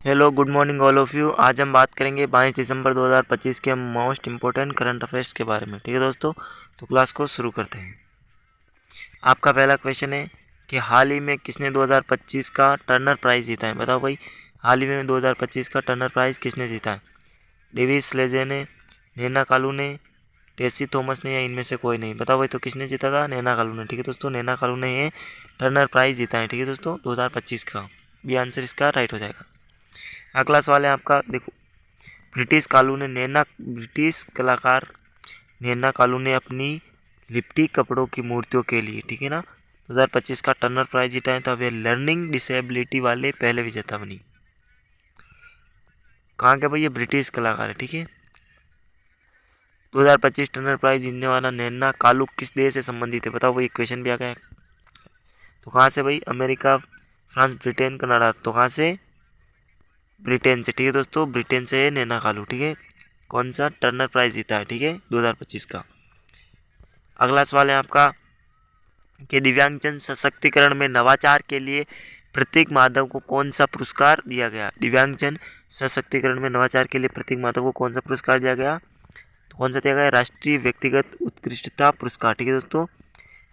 Hello good morning all of you. आज हम बात करेंगे 22 दिसंबर 2025 के मोस्ट इम्पोर्टेंट करंट अफेयर्स के बारे में। ठीक है दोस्तों, तो क्लास को शुरू करते हैं। आपका पहला क्वेश्चन है कि हाल ही में किसने 2025 का टर्नर प्राइज़ जीता है। बताओ भाई, हाल ही में 2025 का टर्नर प्राइज़ किसने जीता है। डेविस लेजे ने, नैना कालू ने, टेसी थॉमस ने, या इनमें से कोई नहीं। बताओ भाई, तो किसने जीता था? नैना कालू ने। ठीक है दोस्तों, नैना कालू ने ये टर्नर प्राइज़ जीता है। ठीक है दोस्तों, 2025 का। भी आंसर इसका राइट हो जाएगा। अगला सवाल है आपका, देखो। ब्रिटिश कलाकार नैना कालू ने अपनी लिपटी कपड़ों की मूर्तियों के लिए, ठीक है ना, 2025 का टर्नर प्राइज जीता है। तो अब ये लर्निंग डिसेबिलिटी वाले पहले विजेता बनी। कहाँ के भाई? ये ब्रिटिश कलाकार है। ठीक है, 2025 टर्नर प्राइज जीतने वाला नैना कालू किस देश से संबंधित है। बताओ भाई, क्वेश्चन भी आ गया है। तो कहाँ से भाई? America, France, Britain, Canada. तो कहाँ से? ब्रिटेन से। ठीक है दोस्तों, ब्रिटेन से है नैना कालू। ठीक है, कौन सा टर्नर प्राइज जीता है, ठीक है, 2025 का। अगला सवाल है आपका कि दिव्यांगजन सशक्तिकरण में नवाचार के लिए प्रतीक माधव को कौन सा पुरस्कार दिया गया। दिव्यांगजन सशक्तिकरण में नवाचार के लिए प्रतीक माधव को कौन सा पुरस्कार दिया गया? तो कौन सा दिया गया? राष्ट्रीय व्यक्तिगत उत्कृष्टता पुरस्कार। ठीक है दोस्तों,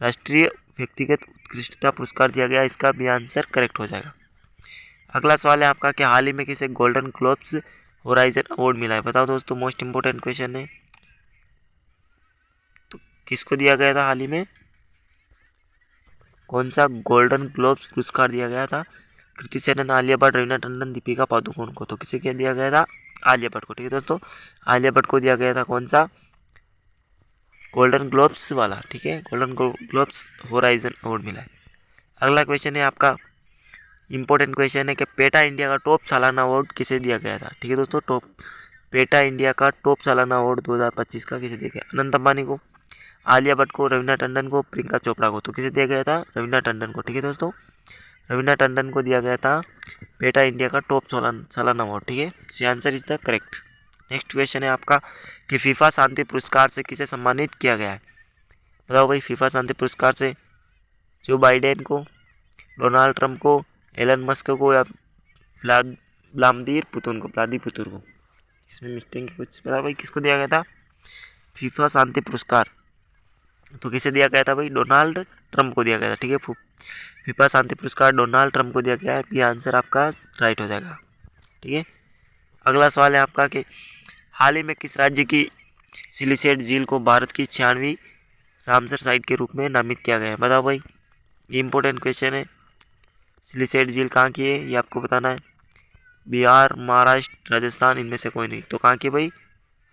राष्ट्रीय व्यक्तिगत उत्कृष्टता पुरस्कार दिया गया। इसका भी आंसर करेक्ट हो जाएगा। अगला सवाल है आपका कि हाल ही में किसे गोल्डन ग्लोब्स होराइजन अवार्ड मिला है। बताओ दोस्तों, मोस्ट इंपोर्टेंट क्वेश्चन है। तो किसको दिया गया था हाल ही में? कौन सा गोल्डन ग्लोब्स पुरस्कार दिया गया था? कृति सेनन, आलिया भट्ट, रवीना टंडन, दीपिका पादुकोण को। तो किसे क्या दिया गया था? आलिया भट्ट को। ठीक है दोस्तों, आलिया भट्ट को दिया गया था कौन सा? गोल्डन ग्लोब्स वाला। ठीक है, गोल्डन ग्लोब्स होराइजन अवार्ड मिला है। अगला क्वेश्चन है आपका, इंपॉर्टेंट क्वेश्चन है कि पेटा इंडिया का टॉप सालाना अवार्ड किसे दिया गया था। ठीक है दोस्तों, पेटा इंडिया का टॉप सालाना अवार्ड 2025 का किसे दिया गया? अनंत अंबानी को, आलिया भट्ट को, रवीना टंडन को, प्रियंका चोपड़ा को। तो किसे दिया गया था? रवीना टंडन को। ठीक है दोस्तों, रवीना टंडन को दिया गया था पेटा इंडिया का टॉप सालाना अवार्ड। ठीक है, C answer is the correct. Next question है आपका कि फीफा शांति पुरस्कार से किसे सम्मानित किया गया है। बताओ भाई, फीफा शांति पुरस्कार से जो बाइडेन को, डोनाल्ड ट्रंप को, एलन मस्क को, या व्लादिमीर पुतिन को। इसमें मिस्टेक कुछ बता भाई, किसको दिया गया था फीफा शांति पुरस्कार? तो किसे दिया गया था भाई? डोनाल्ड ट्रंप को दिया गया था। ठीक है, फीफा शांति पुरस्कार डोनाल्ड ट्रंप को दिया गया है। ये आंसर आपका राइट हो जाएगा। ठीक है, अगला सवाल है आपका कि हाल ही में किस राज्य की सिलिसेट झील को भारत की 96वीं रामसर साइट के रूप में नामित किया गया है। बताओ भाई, ये इंपॉर्टेंट क्वेश्चन है। सिलिसेट झील कहाँ की है ये आपको बताना है। बिहार, महाराष्ट्र, राजस्थान, इनमें से कोई नहीं। तो कहाँ की भाई?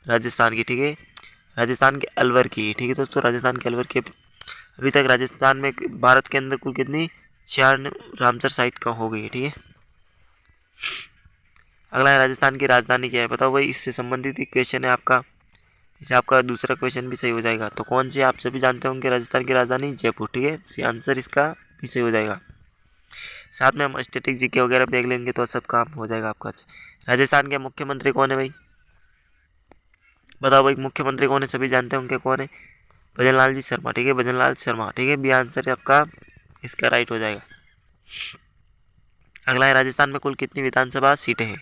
राजस्थान की। ठीक है, राजस्थान के अलवर की। ठीक है दोस्तों, राजस्थान के अलवर की। अभी तक राजस्थान में भारत के अंदर कुल कितनी 96 रामसर साइट का हो गई है। ठीक है, अगला है राजस्थान की राजधानी क्या है। बताओ भाई, इससे संबंधित ही क्वेश्चन है आपका। इससे आपका दूसरा क्वेश्चन भी सही हो जाएगा। तो कौन सी आप सभी जानते होंगे राजस्थान की राजधानी? जयपुर। ठीक है, आंसर इसका भी सही हो जाएगा। साथ में हम स्टैटिक जीके वगैरह देख लेंगे तो सब काम हो जाएगा आपका। राजस्थान के मुख्यमंत्री कौन है भाई? बताओ भाई, मुख्यमंत्री कौन है? सभी जानते होंगे कौन है? भजन लाल जी शर्मा। ठीक है, भजन लाल शर्मा। ठीक है, बी आंसर आपका इसका राइट हो जाएगा। अगला है राजस्थान में कुल कितनी विधानसभा सीटें हैं।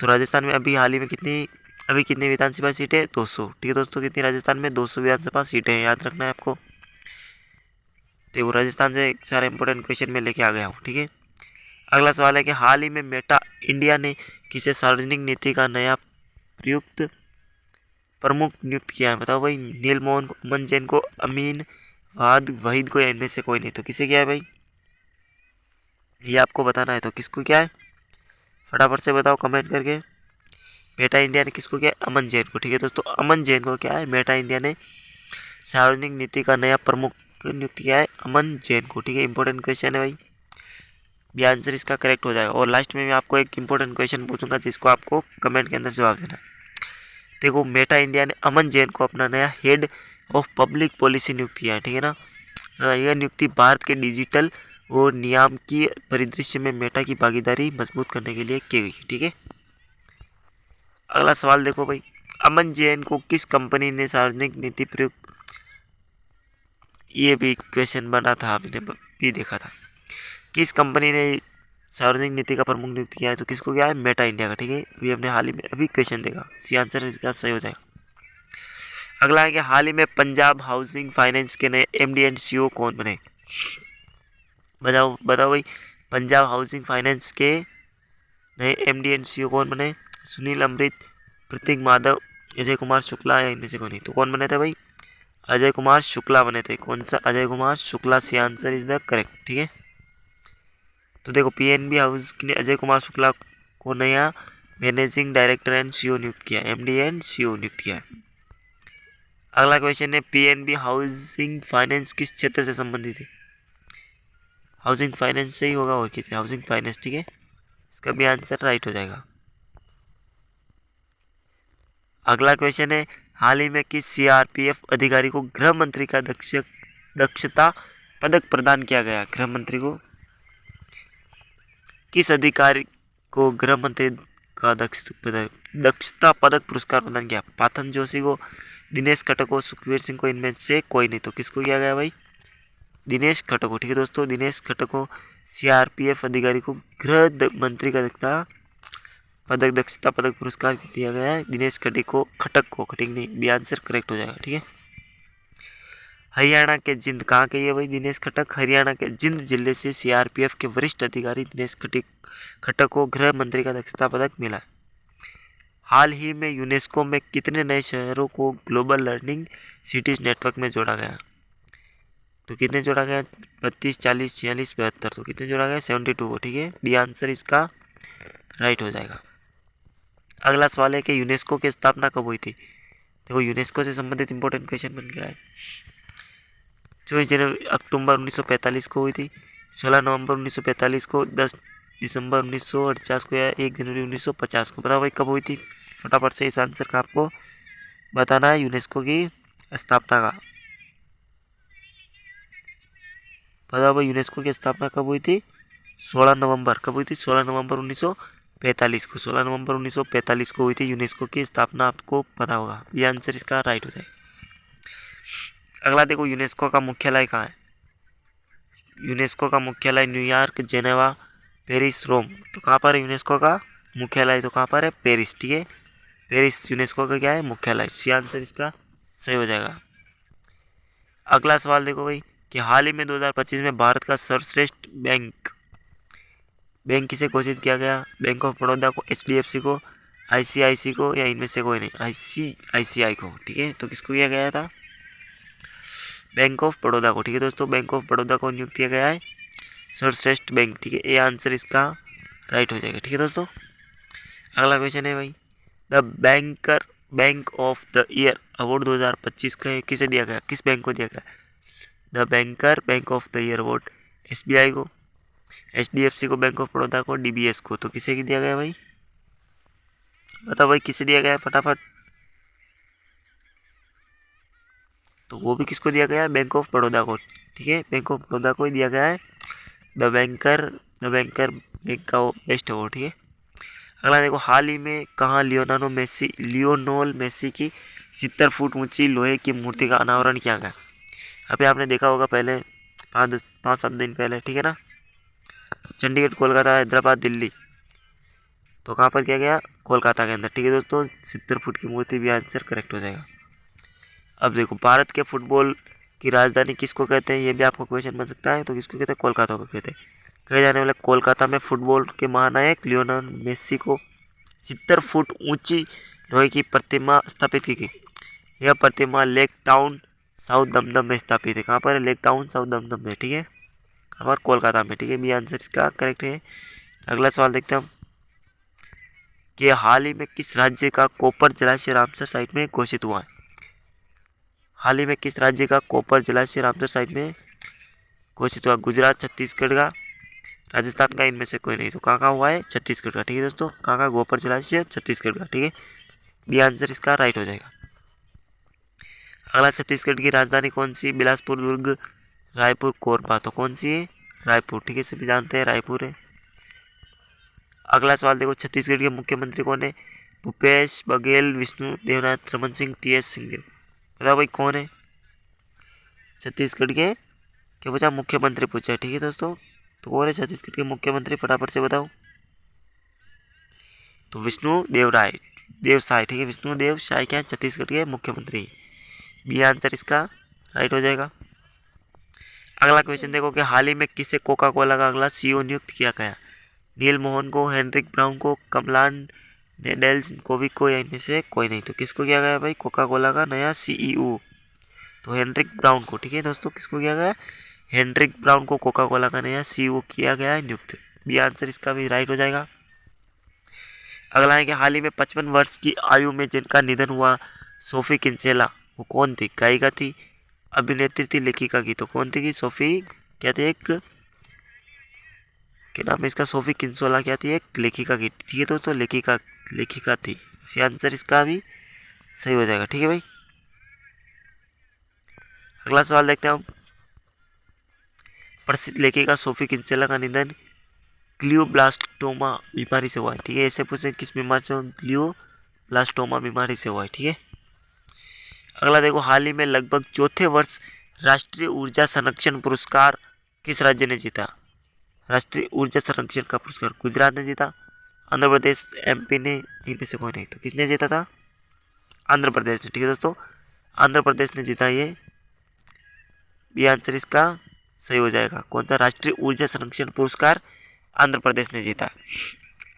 तो राजस्थान में अभी हाल ही में कितनी विधानसभा सीटें? 200। ठीक है दोस्तों, कितनी राजस्थान में? 200 विधानसभा सीटें हैं, याद रखना है आपको। तो राजस्थान से सारे इंपॉर्टेंट क्वेश्चन में लेके आ गया हूँ। ठीक है, अगला सवाल है कि हाल ही में मेटा इंडिया ने किसे सार्वजनिक नीति का नया प्रमुख नियुक्त किया है। बताओ भाई, नील मोहन को, अमन जैन को, अमीन वहीद को, या इनमें से कोई नहीं। तो किसे किया है भाई? ये आपको बताना है। तो किसको क्या है फटाफट से बताओ कमेंट करके। मेटा इंडिया ने किसको किया है? अमन जैन को। ठीक है दोस्तों, अमन जैन को क्या है? मेटा इंडिया ने सार्वजनिक नीति का नया प्रमुख नियुक्त किया है अमन जैन को। ठीक है, इंपॉर्टेंट क्वेश्चन है भाई, भी आंसर इसका करेक्ट हो जाएगा। और लास्ट में मैं आपको एक इंपॉर्टेंट क्वेश्चन पूछूंगा जिसको आपको कमेंट के अंदर जवाब देना है। देखो, मेटा इंडिया ने अमन जैन को अपना नया हेड ऑफ पब्लिक पॉलिसी नियुक्त किया है। ठीक है ना, यह नियुक्ति भारत के डिजिटल और नियामकीय परिदृश्य में मेटा की भागीदारी मजबूत करने के लिए की गई है। ठीक है, अगला सवाल देखो भाई, अमन जैन को किस कंपनी ने सार्वजनिक नीति प्रयुक्त, ये भी क्वेश्चन बना था, आपने भी देखा था। किस कंपनी ने सार्वजनिक नीति का प्रमुख नियुक्त किया है, तो किसको किया है? मेटा इंडिया का। ठीक है, अभी हमने हाल ही में अभी क्वेश्चन देखा, सी आंसर इसका सही हो जाएगा। अगला है कि हाल ही में पंजाब हाउसिंग फाइनेंस के नए एमडी एंड सीईओ कौन बने? बताओ बताओ भाई, पंजाब हाउसिंग फाइनेंस के नए एमडी एंड सीईओ कौन बने? सुनील अमृत, प्रतीक माधव, अजय कुमार शुक्ला या इनमें से कौन? नहीं, तो कौन बने थे भाई? अजय कुमार शुक्ला बने थे। कौन सा? Ajay Kumar Shukla, C answer is the correct. ठीक है, तो देखो पीएनबी हाउस ने अजय कुमार शुक्ला को नया मैनेजिंग डायरेक्टर एंड सीईओ नियुक्त किया, एमडी एंड सीईओ नियुक्त किया है। अगला क्वेश्चन है, पीएनबी हाउसिंग फाइनेंस किस क्षेत्र से संबंधित है? हाउसिंग फाइनेंस से ही होगा और किस? Housing finance. ठीक है, इसका भी आंसर राइट हो जाएगा। अगला क्वेश्चन है, हाल ही में किस सीआरपीएफ अधिकारी को गृह मंत्री का दक्षता पदक प्रदान किया गया? गृह मंत्री को किस अधिकारी को गृह मंत्री का दक्षता पदक पुरस्कार प्रदान किया? पाथन जोशी को, दिनेश खट्टर को, सुखबीर सिंह को, इनमें से कोई नहीं, तो किसको किया गया भाई? दिनेश खट्टर को। ठीक है दोस्तों, दिनेश खट्टर को सीआरपीएफ अधिकारी को गृह मंत्री का दक्षता पदक पुरस्कार दिया गया है। दिनेश खट्टर को खटिक नहीं, बी आंसर करेक्ट हो जाएगा। ठीक है, हरियाणा के जिंद, कहाँ के ये भाई दिनेश खट्टर? हरियाणा के जिंद जिले से सीआरपीएफ के वरिष्ठ अधिकारी दिनेश खट्टर को गृह मंत्री का दक्षता पदक मिला है। हाल ही में यूनेस्को में कितने नए शहरों को ग्लोबल लर्निंग सिटीज नेटवर्क में जोड़ा गया? तो कितने जोड़ा गया? 32, 40, 46, 72, तो कितने जोड़ा गया? 72 को। ठीक है, डी आंसर इसका राइट हो जाएगा। अगला सवाल है कि यूनेस्को की स्थापना कब हुई थी? देखो यूनेस्को से संबंधित इंपॉर्टेंट क्वेश्चन बन गया है। 24 अक्टूबर 1945 को हुई थी, 16 नवंबर 1945 को, 10 दिसंबर 1949 को, या 1 जनवरी 1950 को? बताओ भाई कब हुई थी? फटाफट से इस आंसर का आपको बताना है, यूनेस्को की स्थापना का। बताओ भाई यूनेस्को की स्थापना कब हुई थी? 16 नवंबर। कब हुई थी? 16 नवंबर 1945 को। 16 नवंबर 1945 को हुई थी यूनेस्को की स्थापना, आपको पता होगा। ये आंसर इसका राइट हो जाएगा। अगला देखो, यूनेस्को का मुख्यालय कहाँ है? यूनेस्को का मुख्यालय न्यूयॉर्क, जेनेवा, पेरिस, रोम। तो कहाँ पर है यूनेस्को का मुख्यालय? तो कहाँ पर है? पेरिस। ठीक है, पेरिस यूनेस्को का क्या है? मुख्यालय। सी आंसर इसका सही हो जाएगा। अगला सवाल देखो भाई कि हाल ही में 2025 में भारत का सर्वश्रेष्ठ बैंक किसे घोषित किया गया? बैंक ऑफ बड़ौदा को, एचडीएफसी को, आईसीआईसी को, या इनमें से कोई नहीं? आईसीआईसीआई को। ठीक है, तो किसको किया गया था? बैंक ऑफ बड़ौदा को। ठीक है दोस्तों, बैंक ऑफ बड़ौदा को नियुक्त किया गया है सर्वश्रेष्ठ बैंक। ठीक है, ये आंसर इसका राइट हो जाएगा। ठीक है दोस्तों, अगला क्वेश्चन है भाई, the bank of the year award 2025 का किसे दिया गया? किस बैंक को दिया गया? The bank of the year award SBI को, एचडीएफसी को, बैंक ऑफ बड़ौदा को, डीबीएस को? तो किसे दिया गया भाई? बताओ भाई किसे दिया गया फटाफट? तो वो भी किसको दिया गया है? बैंक ऑफ बड़ौदा को। ठीक है, बैंक ऑफ बड़ौदा को ही दिया गया है द बैंकर बैंक का बेस्ट अवार्ड। ठीक है, अगला देखो, हाल ही में कहाँ लियोनोल मेसी की 70 फुट ऊंची लोहे की मूर्ति का अनावरण किया गया? अभी आपने देखा होगा पहले 5-7 दिन पहले। ठीक है ना, चंडीगढ़, कोलकाता, हैदराबाद, दिल्ली। तो कहाँ पर किया गया? कोलकाता के अंदर। ठीक है दोस्तों, 70 फुट की मूर्ति भी आंसर करेक्ट हो जाएगा। अब देखो, भारत के फुटबॉल की राजधानी किसको कहते हैं? ये भी आपको क्वेश्चन बन सकता है। तो किसको कहते हैं? कोलकाता को कहते हैं। कहे जाने वाले कोलकाता में फुटबॉल के महानायक लियोनेल मेसी को 70 फुट ऊंची लोहे की प्रतिमा स्थापित की गई। यह प्रतिमा लेक टाउन साउथ दमदम में स्थापित है। कहाँ पर है? लेक टाउन साउथ दमदम में। ठीक है, कहाँ पर? कोलकाता में। ठीक है, बी आंसर इसका करेक्ट है। अगला सवाल देखते हैं हम कि हाल ही में किस राज्य का कोपर जलाशय रामसर साइट में घोषित हुआ है? हाल ही में किस राज्य का कोपर जलाशय रामसर साइट में घोषित हुआ? गुजरात, छत्तीसगढ़ का, राजस्थान का, इनमें से कोई नहीं। तो कहाँ हुआ है? छत्तीसगढ़ का। ठीक है दोस्तों, कहाँ का कोपर जलाशय? छत्तीसगढ़ का। ठीक है, बी आंसर इसका राइट हो जाएगा। अगला, छत्तीसगढ़ की राजधानी कौन सी? बिलासपुर, दुर्ग, रायपुर, कोरबा। तो कौन सी है? रायपुर। ठीक है, सभी जानते हैं रायपुर है। अगला सवाल देखो, छत्तीसगढ़ के मुख्यमंत्री कौन है? भूपेश बघेल, विष्णु देवनाथ, रमन सिंह, टीएस सिंहदेव। बताओ भाई कौन है छत्तीसगढ़ के? क्या पूछा? मुख्यमंत्री पूछा है। ठीक है दोस्तों, तो कौन है छत्तीसगढ़ के मुख्यमंत्री, फटाफट से बताओ। तो विष्णुदेव राय देवसाय, ठीक है, विष्णुदेव साय क्या है छत्तीसगढ़ के मुख्यमंत्री। बी आंसर इसका राइट हो जाएगा। अगला क्वेश्चन देखो कि हाल ही में किसे कोका कोला का अगला सीईओ नियुक्त किया गया। नील मोहन को, हेनरिक ब्राउन को, कमलान नेडेल्कोविक को, या इनमें से कोई नहीं। तो किसको किया गया भाई कोका कोला का नया सीईओ? तो हेनरिक ब्राउन को, ठीक है दोस्तों, किसको किया गया? हेनरिक ब्राउन को कोका कोला का नया सीईओ किया गया है नियुक्त। बी आंसर इसका भी राइट हो जाएगा। अगला है कि हाल ही में 55 वर्ष की आयु में जिनका निधन हुआ सोफी किंसेला, वो कौन थी? गायिका थी, अभिनेत्री थी, लेखिका की? तो कौन थी कि सोफी क्या थी, एक क्या नाम है इसका, सोफी किंसोला क्या थी, एक लेखिका की, ठीक है दोस्तों, लेखिका थी। सी आंसर इसका भी सही हो जाएगा, ठीक है भाई। अगला सवाल देखते हैं हम। प्रसिद्ध लेखिका सोफी किंसेला का निधन ग्लियोब्लास्टोमा बीमारी से हुआ है, ठीक है। ऐसे पूछे किस बीमारी से? ग्लियोब्लास्टोमा बीमारी से हुआ है, ठीक है। अगला देखो, हाल ही में लगभग चौथे वर्ष राष्ट्रीय ऊर्जा संरक्षण पुरस्कार किस राज्य ने जीता? राष्ट्रीय ऊर्जा संरक्षण का पुरस्कार गुजरात ने जीता, आंध्र प्रदेश, एमपी ने, इनमें से कोई नहीं। तो किसने जीता था? आंध्र प्रदेश ने, ठीक है दोस्तों, आंध्र प्रदेश ने जीता ये। बी आंसर इसका सही हो जाएगा। कौन सा? राष्ट्रीय ऊर्जा संरक्षण पुरस्कार आंध्र प्रदेश ने जीता।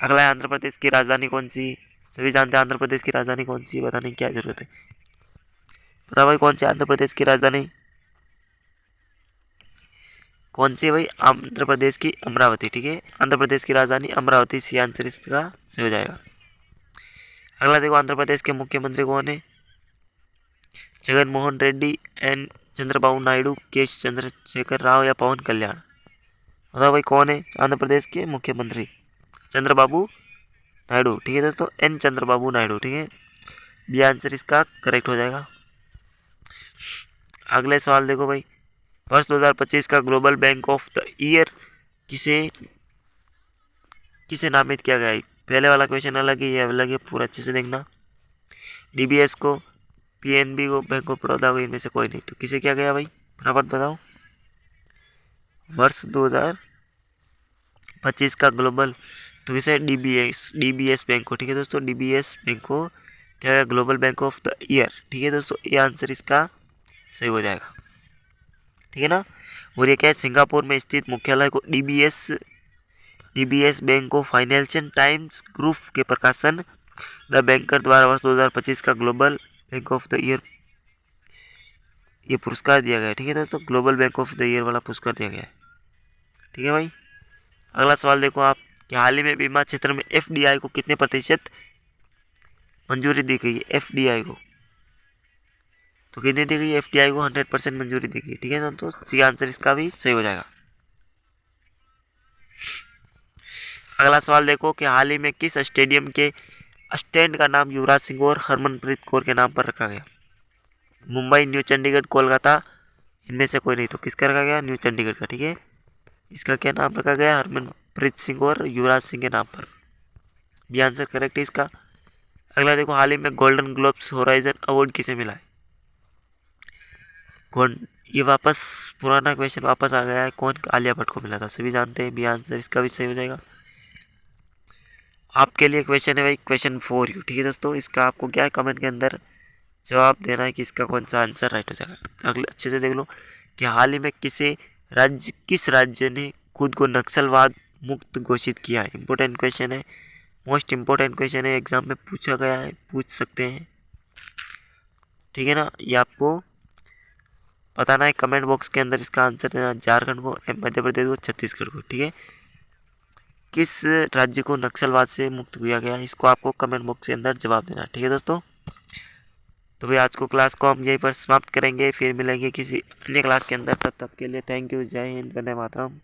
अगला है आंध्र प्रदेश की राजधानी कौन सी? सभी जानते हैं आंध्र प्रदेश की राजधानी कौन सी, बताने की क्या जरूरत है। बताओ भाई कौन सी आंध्र प्रदेश की राजधानी कौन सी है भाई? आंध्र प्रदेश की अमरावती, ठीक है, आंध्र प्रदेश की राजधानी अमरावती। सी आंसर इसका सही हो जाएगा। अगला देखो, आंध्र प्रदेश के मुख्यमंत्री कौन है? जगन मोहन रेड्डी, एन चंद्रबाबू नायडू, के चंद्रशेखर राव, या पवन कल्याण? बताओ भाई कौन है आंध्र प्रदेश के मुख्यमंत्री? चंद्रबाबू नायडू, ठीक है दोस्तों, एन चंद्रबाबू नायडू, ठीक है। बी आंसर इसका करेक्ट हो जाएगा। अगले सवाल देखो भाई, वर्ष 2025 का global bank of the year किसे नामित किया गया है? पहले वाला क्वेश्चन अलग है, ये अलग है, पूरा अच्छे से देखना। डीबीएस को, पीएनबी को, बैंक ऑफ बड़ौदा को, इनमें से कोई नहीं। तो किसे किया गया भाई, फटाफट बताओ। वर्ष 2025 का ग्लोबल, तो किसे? डीबीएस बैंक को, ठीक है दोस्तों, डीबीएस बैंक को क्या है? Global bank of the year, ठीक है दोस्तों, ये आंसर इसका सही हो जाएगा, ठीक है ना। और ये क्या है? सिंगापुर में स्थित मुख्यालय को डीबीएस बैंक को फाइनेंशियल टाइम्स ग्रुप के प्रकाशन द बैंकर द्वारा वर्ष 2025 का global bank of the year ये पुरस्कार दिया गया है, ठीक है दोस्तों, global bank of the year वाला पुरस्कार दिया गया है, ठीक है भाई। अगला सवाल देखो आप कि हाल ही में बीमा क्षेत्र में एफडीआई को कितने प्रतिशत मंजूरी दी गई है? एफडीआई को तो कितनी दी गई? एफडीआई को 100% मंजूरी दी गई, ठीक है दोस्तों, सी आंसर इसका भी सही हो जाएगा। अगला सवाल देखो कि हाल ही में किस स्टेडियम के स्टैंड का नाम युवराज सिंह और हरमनप्रीत कौर के नाम पर रखा गया? मुंबई, न्यू चंडीगढ़, कोलकाता, इनमें से कोई नहीं। तो किसका रखा गया? न्यू चंडीगढ़ का, ठीक है। इसका क्या नाम रखा गया? हरमनप्रीत सिंह और युवराज सिंह के नाम पर। बी आंसर करेक्ट है इसका। अगला देखो, हाल ही में गोल्डन ग्लोब्स होराइजन अवार्ड किसे मिला है? कौन? ये वापस पुराना क्वेश्चन वापस आ गया है, कौन? आलिया भट्ट को मिला था, सभी जानते हैं। बी आंसर इसका भी सही हो जाएगा। आपके लिए क्वेश्चन है भाई, क्वेश्चन फॉर यू, ठीक है दोस्तों, इसका आपको क्या है कमेंट के अंदर जवाब देना है कि इसका कौन सा आंसर राइट हो जाएगा। अगले अच्छे से देख लो कि हाल ही में किस राज्य ने खुद को नक्सलवाद मुक्त घोषित किया है? इंपॉर्टेंट क्वेश्चन है, मोस्ट इंपॉर्टेंट क्वेश्चन है, एग्जाम में पूछा गया है, पूछ सकते हैं, ठीक है ना। ये आपको बताना है कमेंट बॉक्स के अंदर, इसका आंसर देना। झारखंड को, मध्य प्रदेश को, छत्तीसगढ़ को, ठीक है। किस राज्य को नक्सलवाद से मुक्त किया गया, इसको आपको कमेंट बॉक्स के अंदर जवाब देना, ठीक है दोस्तों। तो भाई आज को क्लास को हम यहीं पर समाप्त करेंगे, फिर मिलेंगे किसी अन्य क्लास के अंदर। तब तक के लिए थैंक यू, जय हिंद, वंदे मातरम।